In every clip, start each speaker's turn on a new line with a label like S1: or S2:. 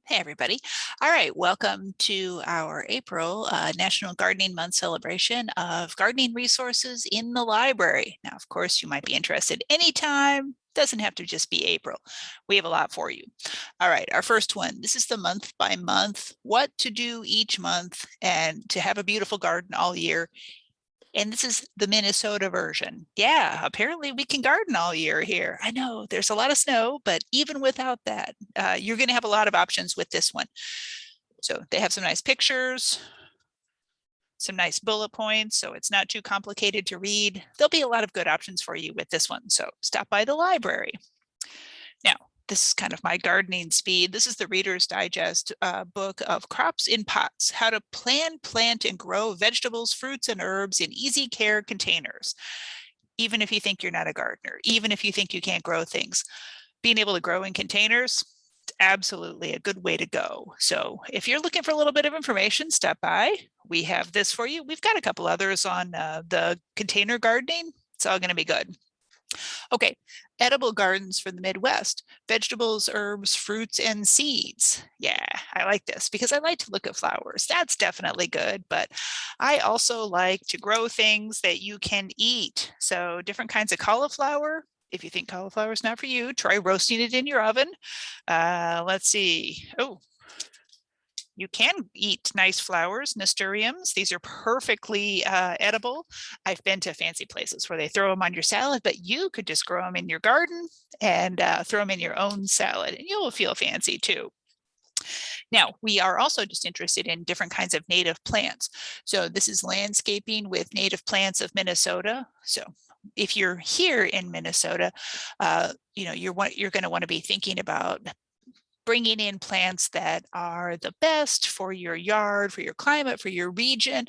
S1: Hey, everybody. All right, welcome to our April National Gardening Month celebration of gardening resources in the library. Now, of course, you might be interested anytime. Doesn't have to just be April. We have a lot for you. All right, our first one. This is the month by month, what to do each month and to have a beautiful garden all year. And this is the Minnesota version. Yeah, apparently we can garden all year here. I know there's a lot of snow, but even without that, you're going to have a lot of options with this one. So they have some nice pictures, some nice bullet points, so it's not too complicated to read. There'll be a lot of good options for you with this one. So stop by the library. Now, this is kind of my gardening speed. This is the Reader's Digest book of Crops in Pots, How to Plan, Plant, and Grow Vegetables, Fruits, and Herbs in Easy Care Containers. Even if you think you're not a gardener, even if you think you can't grow things, being able to grow in containers, it's absolutely a good way to go. So if you're looking for a little bit of information, stop by. We have this for you. We've got a couple others on the container gardening. It's all going to be good. Okay, edible gardens for the Midwest, vegetables, herbs, fruits, and seeds. Yeah, I like this because I like to look at flowers. That's definitely good, but I also like to grow things that you can eat. So different kinds of cauliflower. If you think cauliflower is not for you, try roasting it in your oven. Let's see. Oh, you can eat nice flowers, nasturtiums. These are perfectly edible. I've been to fancy places where they throw them on your salad, but you could just grow them in your garden and throw them in your own salad, and you will feel fancy too. Now, we are also just interested in different kinds of native plants. So this is landscaping with native plants of Minnesota. So if you're here in Minnesota, you're going to want to be thinking about bringing in plants that are the best for your yard, for your climate, for your region,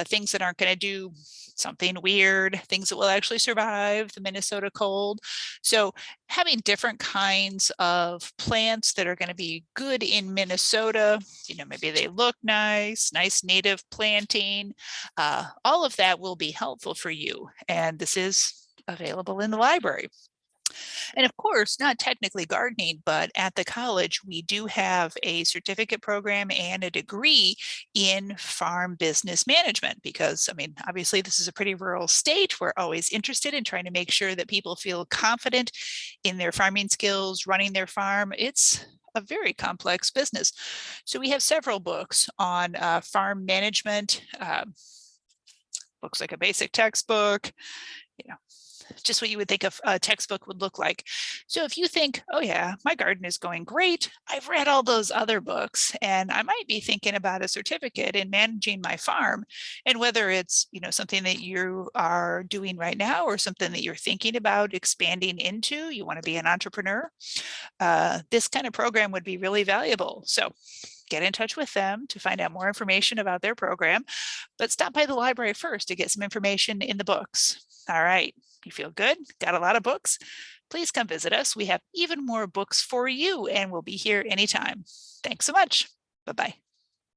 S1: things that aren't going to do something weird, things that will actually survive the Minnesota cold. So having different kinds of plants that are going to be good in Minnesota, maybe they look nice, nice native planting, all of that will be helpful for you. And this is available in the library. And of course, not technically gardening, but at the college, we do have a certificate program and a degree in farm business management because, obviously this is a pretty rural state. We're always interested in trying to make sure that people feel confident in their farming skills, running their farm. It's a very complex business. So we have several books on farm management, books like a basic textbook, just what you would think of a textbook would look like. So if you think, oh yeah, my garden is going great, I've read all those other books and I might be thinking about a certificate in managing my farm, and whether it's something that you are doing right now or something that you're thinking about expanding into, you want to be an entrepreneur, this kind of program would be really valuable. So get in touch with them to find out more information about their program, but stop by the library first to get some information in the books. All right, you feel good? Got a lot of books? Please come visit us. We have even more books for you, and we'll be here anytime. Thanks so much. Bye-bye.